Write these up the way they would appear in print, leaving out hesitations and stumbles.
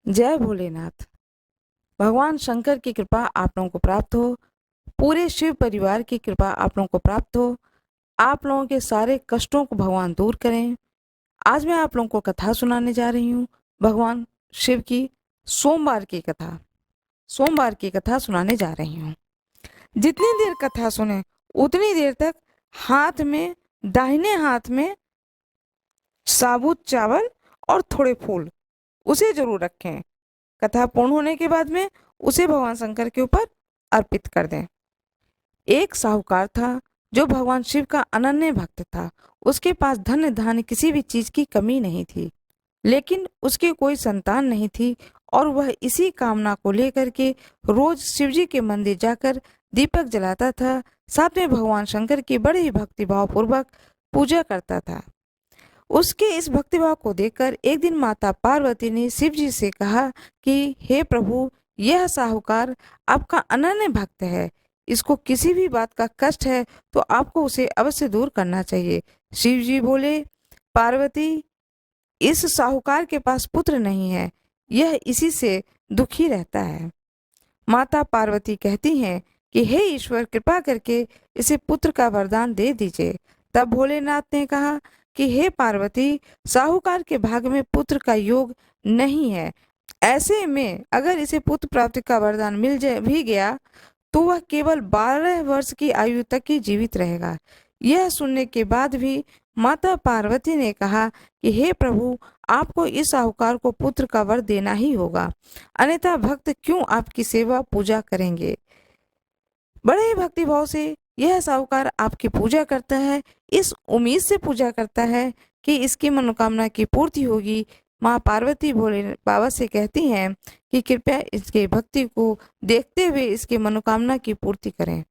जय भोलेनाथ। भगवान शंकर की कृपा आप लोगों को प्राप्त हो। पूरे शिव परिवार की कृपा आप लोगों को प्राप्त हो। आप लोगों के सारे कष्टों को भगवान दूर करें। आज मैं आप लोगों को कथा सुनाने जा रही हूँ। भगवान शिव की सोमवार की कथा। सोमवार की कथा सुनाने जा रही हूँ। जितनी देर कथा सुने उतनी देर तक हाथ में, दाहिने हाथ में साबुत चावल और थोड़े फूल उसे जरूर रखें। कथा पूर्ण होने के बाद में उसे भगवान शंकर के ऊपर अर्पित कर दें। एक साहूकार था जो भगवान शिव का अनन्य भक्त था। उसके पास धन धान्य किसी भी चीज की कमी नहीं थी, लेकिन उसकी कोई संतान नहीं थी और वह इसी कामना को लेकर के रोज शिवजी के मंदिर जाकर दीपक जलाता था। साथ में भगवान शंकर की बड़े ही भक्तिभाव पूर्वक पूजा करता था। उसके इस भक्तिभाव को देखकर एक दिन माता पार्वती ने शिव जी से कहा कि हे प्रभु, यह साहूकार आपका अनन्य भक्त है। इसको किसी भी बात का कष्ट है तो आपको उसे अवश्य दूर करना चाहिए। शिव जी बोले, पार्वती, इस साहूकार के पास पुत्र नहीं है, यह इसी से दुखी रहता है। माता पार्वती कहती हैं कि हे ईश्वर, कृपा करके इसे पुत्र का वरदान दे दीजिए। तब भोलेनाथ ने कहा कि हे पार्वती, साहूकार के भाग में पुत्र का योग नहीं है। ऐसे में अगर इसे पुत्र प्राप्ति का वरदान मिल जाए भी गया तो वह केवल 12 वर्ष की आयु तक ही जीवित रहेगा। यह सुनने के बाद भी माता पार्वती ने कहा कि हे प्रभु, आपको इस साहूकार को पुत्र का वर देना ही होगा, अन्यथा भक्त क्यों आपकी सेवा पूजा करेंगे। बड़े ही भक्तिभाव से यह साहूकार आपकी पूजा करता है, इस उम्मीद से पूजा करता है कि इसकी मनोकामना की पूर्ति होगी। माँ पार्वती भोले बाबा से कहती हैं कि कृपया इसके भक्ति को देखते हुए इसकी मनोकामना की पूर्ति करें।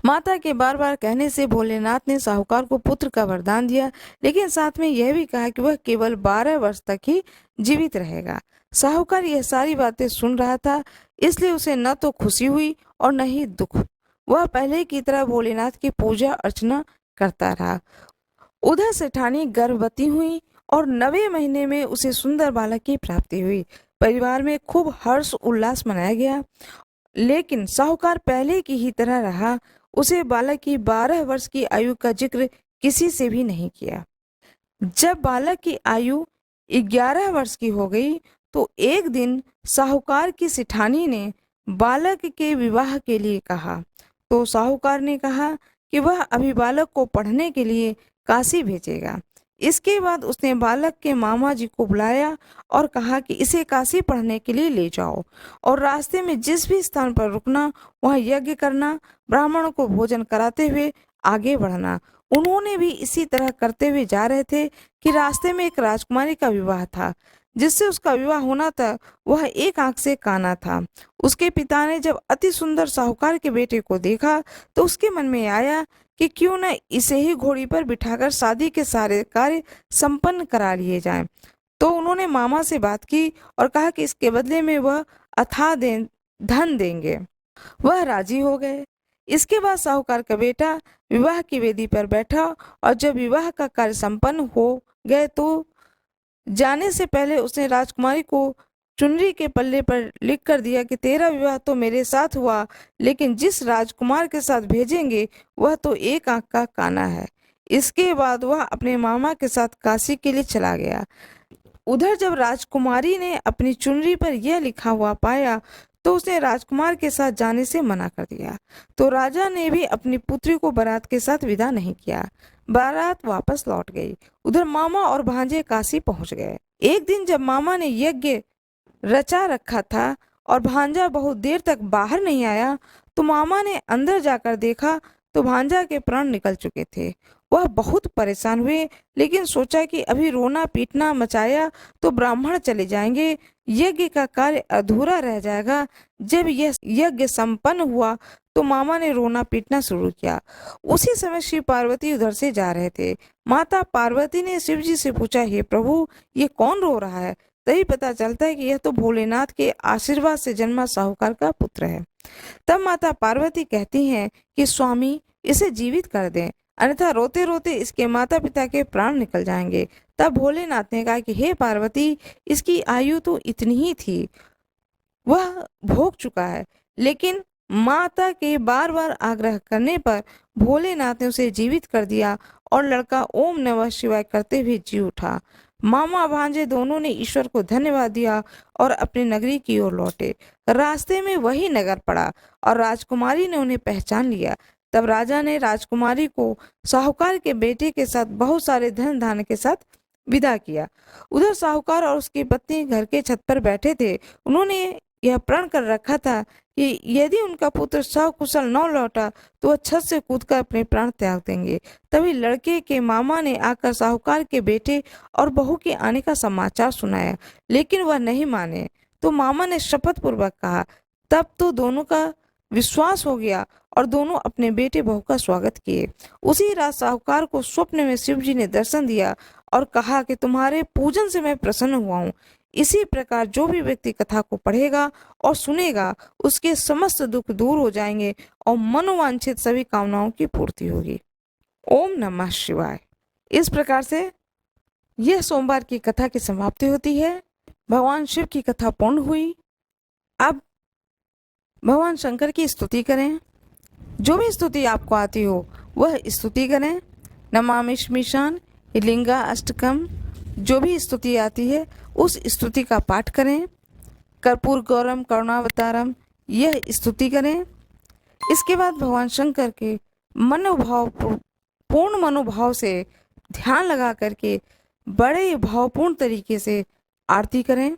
माता के बार बार कहने से भोलेनाथ ने साहूकार को पुत्र का वरदान दिया, लेकिन साथ में यह भी कहा कि वह केवल 12 वर्ष तक ही जीवित रहेगा। साहूकार यह सारी बातें सुन रहा था, इसलिए उसे न तो खुशी हुई और न ही दुख। वह पहले की तरह भोलेनाथ की पूजा अर्चना करता रहा। उधर सेठानी गर्भवती हुई और 9वें महीने में उसे सुंदर बालक की प्राप्ति हुई। परिवार में खूब हर्ष उल्लास मनाया गया, लेकिन साहूकार पहले की ही तरह रहा। उसे बालक की 12 वर्ष की आयु का जिक्र किसी से भी नहीं किया। जब बालक की आयु 11 वर्ष की हो गई तो एक दिन साहूकार की सिठानी ने बालक के विवाह के लिए कहा। तो साहूकार ने कहा कि वह अभी बालक को पढ़ने के लिए काशी भेजेगा। इसके बाद उसने बालक के मामा जी को बुलाया और कहा कि इसे काशी पढ़ने के लिए ले जाओ और रास्ते में जिस भी स्थान पर रुकना वहाँ यज्ञ करना, ब्राह्मणों को भोजन कराते हुए आगे बढ़ना। उन्होंने भी इसी तरह करते हुए जा रहे थे कि रास्ते में एक राजकुमारी का विवाह था। जिससे उसका विवाह होना था वह एक आंख से काना था। उसके पिता ने जब अति सुंदर साहूकार के बेटे को देखा तो उसके मन में आया कि क्यों न इसे ही घोड़ी पर बिठाकर शादी के सारे कार्य संपन्न करा लिए जाएं। तो उन्होंने मामा से बात की और कहा कि इसके बदले में वह धन देंगे। वह राजी हो गए। इसके बाद साहूकार का बेटा विवाह की वेदी पर बैठा और जब विवाह का कार्य संपन्न हो गए तो जाने से पहले उसने राजकुमारी को चुनरी के पल्ले पर लिख कर दिया कि तेरा विवाह तो मेरे साथ हुआ, लेकिन जिस राजकुमार के साथ भेजेंगे वह तो एक आंख का काना है। इसके बाद वह अपने मामा के साथ काशी के लिए चला गया। उधर जब राजकुमारी ने अपनी चुनरी पर यह लिखा हुआ पाया तो उसने राजकुमार के साथ जाने से मना कर दिया। तो राजा ने भी अपनी पुत्री को बारात के साथ विदा नहीं किया। बारात वापस लौट गई। उधर मामा और भांजे काशी पहुंच गए। एक दिन जब मामा ने यज्ञ रचा रखा था और भांजा बहुत देर तक बाहर नहीं आया तो मामा ने अंदर जाकर देखा तो भांजा के प्राण निकल चुके थे। वह बहुत परेशान हुए, लेकिन सोचा कि अभी रोना पीटना मचाया तो ब्राह्मण चले जाएंगे, यज्ञ का कार्य अधूरा रह जाएगा। जब यह यज्ञ संपन्न हुआ तो मामा ने रोना पीटना शुरू किया। उसी समय शिव पार्वती उधर से जा रहे थे। माता पार्वती ने शिव जी से पूछा, हे प्रभु, ये कौन रो रहा है। तभी पता चलता है कि यह तो भोलेनाथ के आशीर्वाद से जन्मा साहूकार का पुत्र है। तब माता पार्वती कहती हैं कि स्वामी, इसे जीवित कर दें, अन्यथा रोते रोते इसके माता पिता के प्राण निकल जाएंगे। तब भोलेनाथ ने कहा कि हे पार्वती, इसकी आयु तो इतनी ही थी, वह भोग चुका है। लेकिन माता के बार बार आग्रह करने पर भोलेनाथ ने उसे जीवित कर दिया और लड़का ओम नमः शिवाय करते हुए जी उठा। मामा भांजे दोनों ने ईश्वर को धन्यवाद दिया और अपनी नगरी की ओर लौटे। रास्ते में वही नगर पड़ा और राजकुमारी ने उन्हें पहचान लिया। तब राजा ने राजकुमारी को साहूकार के बेटे के साथ बहुत सारे धन धान्य के साथ विदा किया। उधर साहूकार और उसकी पत्नी घर के छत पर बैठे थे। उन्होंने यह प्रण कर रखा था कि यदि उनका पुत्र सकुशल न लौटा तो वह छत से कूदकर अपने प्राण त्याग देंगे। तभी लड़के के मामा ने आकर साहूकार के बेटे और बहू के आने का समाचार सुनाया, लेकिन वह नहीं माने। तो मामा ने शपथ पूर्वक कहा। तब तो दोनों का विश्वास हो गया और दोनों अपने बेटे बहू का स्वागत किए। उसी रात साहूकार को स्वप्न में शिव जी ने दर्शन दिया और कहा कि तुम्हारे पूजन से मैं प्रसन्न हुआ हूँ। इसी प्रकार जो भी व्यक्ति कथा को पढ़ेगा और सुनेगा, उसके समस्त दुख दूर हो जाएंगे और मनोवांछित सभी कामनाओं की पूर्ति होगी। ओम नमः शिवाय। इस प्रकार से यह सोमवार की कथा की समाप्ति होती है। भगवान शिव की कथा पूर्ण हुई। अब भगवान शंकर की स्तुति करें। जो भी स्तुति आपको आती हो वह स्तुति करें। नमामि स्मीशान, लिंगा अष्टकम, जो भी स्तुति आती है उस स्तुति का पाठ करें। कर्पूर गौरम करुणावतारम, यह स्तुति करें। इसके बाद भगवान शंकर के पूर्ण मनोभाव से ध्यान लगा करके बड़े भावपूर्ण तरीके से आरती करें।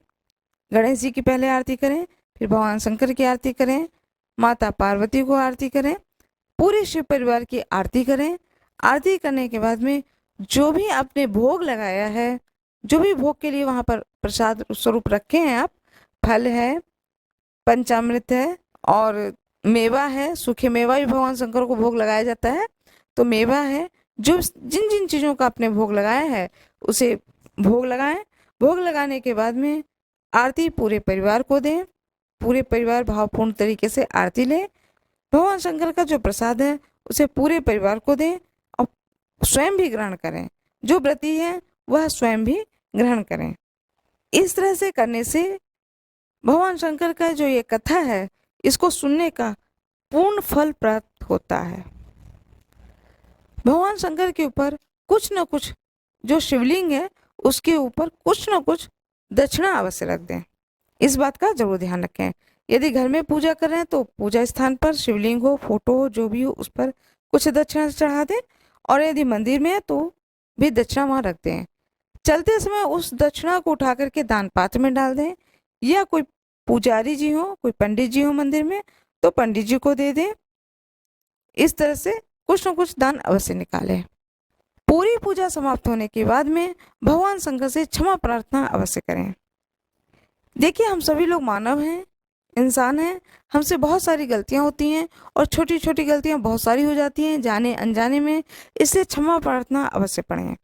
गणेश जी की पहले आरती करें, फिर भगवान शंकर की आरती करें, माता पार्वती को आरती करें, पूरे शिव परिवार की आरती करें। आरती करने के बाद में जो भी आपने भोग लगाया है, जो भी भोग के लिए वहाँ पर प्रसाद स्वरूप रखे हैं आप, फल है, पंचामृत है और मेवा है। सूखे मेवा भी भगवान शंकर को भोग लगाया जाता है, तो मेवा है। जो जिन जिन चीज़ों का आपने भोग लगाया है उसे भोग लगाएं। भोग लगाने के बाद में आरती पूरे परिवार को दें। पूरे परिवार भावपूर्ण तरीके से आरती ले। भगवान शंकर का जो प्रसाद है उसे पूरे परिवार को दें और स्वयं भी ग्रहण करें। जो व्रती है वह स्वयं भी ग्रहण करें। इस तरह से करने से भगवान शंकर का जो ये कथा है, इसको सुनने का पूर्ण फल प्राप्त होता है। भगवान शंकर के ऊपर कुछ न कुछ, जो शिवलिंग है उसके ऊपर कुछ न कुछ दक्षिणा अवश्य रख दें। इस बात का जरूर ध्यान रखें। यदि घर में पूजा कर रहे हैं तो पूजा स्थान पर शिवलिंग हो, फोटो हो, जो भी हो, उस पर कुछ दक्षिणा चढ़ा दें। और यदि मंदिर में है तो भी दक्षिणा वहां रख दें। चलते समय उस दक्षिणा को उठा करके दान पात्र में डाल दें, या कोई पुजारी जी हो, कोई पंडित जी हो मंदिर में, तो पंडित जी को दे दें। इस तरह से कुछ न कुछ दान अवश्य निकालें। पूरी पूजा समाप्त होने के बाद में भगवान शंकर से क्षमा प्रार्थना अवश्य करें। देखिए, हम सभी लोग मानव हैं, इंसान हैं, हमसे बहुत सारी गलतियां होती हैं और छोटी छोटी गलतियां बहुत सारी हो जाती हैं जाने अनजाने में। इसलिए क्षमा प्रार्थना अवश्य पढ़ें।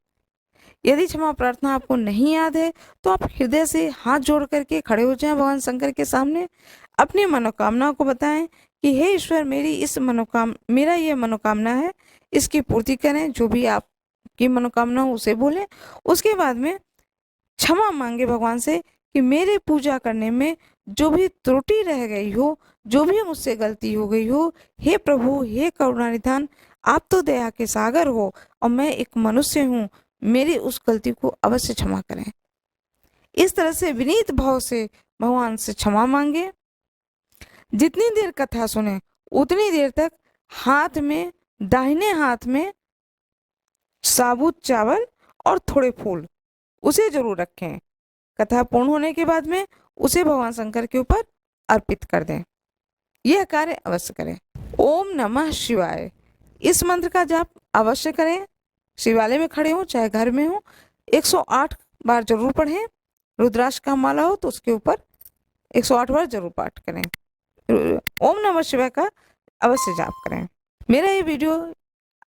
यदि क्षमा प्रार्थना आपको नहीं याद है तो आप हृदय से हाथ जोड़ करके खड़े हो जाएं भगवान शंकर के सामने। अपनी मनोकामना को बताएं कि हे ईश्वर, मेरा ये मनोकामना है, इसकी पूर्ति करें। जो भी आपकी मनोकामना हो उसे बोलें। उसके बाद में क्षमा मांगे भगवान से कि मेरे पूजा करने में जो भी त्रुटि रह गई हो, जो भी मुझसे गलती हो गई हो, हे प्रभु, हे करुणानिधान, आप तो दया के सागर हो और मैं एक मनुष्य हूँ, मेरी उस गलती को अवश्य क्षमा करें। इस तरह से विनीत भाव से भगवान से क्षमा मांगे। जितनी देर कथा सुने उतनी देर तक दाहिने हाथ में साबुत चावल और थोड़े फूल उसे जरूर रखें। कथा पूर्ण होने के बाद में उसे भगवान शंकर के ऊपर अर्पित कर दें। यह कार्य अवश्य करें। ओम नमः शिवाय, इस मंत्र का जाप अवश्य करें। शिवालय में खड़े हो चाहे घर में हो, 108 बार जरूर पढ़ें। रुद्राक्ष का माला हो तो उसके ऊपर 108 बार जरूर पाठ करें। ओम नमः शिवाय का अवश्य जाप करें। मेरा ये वीडियो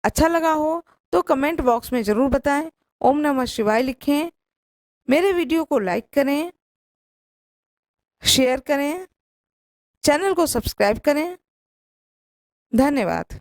अच्छा लगा हो तो कमेंट बॉक्स में जरूर बताएं, ओम नमः शिवाय लिखें। मेरे वीडियो को लाइक करें, शेयर करें, चैनल को सब्सक्राइब करें। धन्यवाद।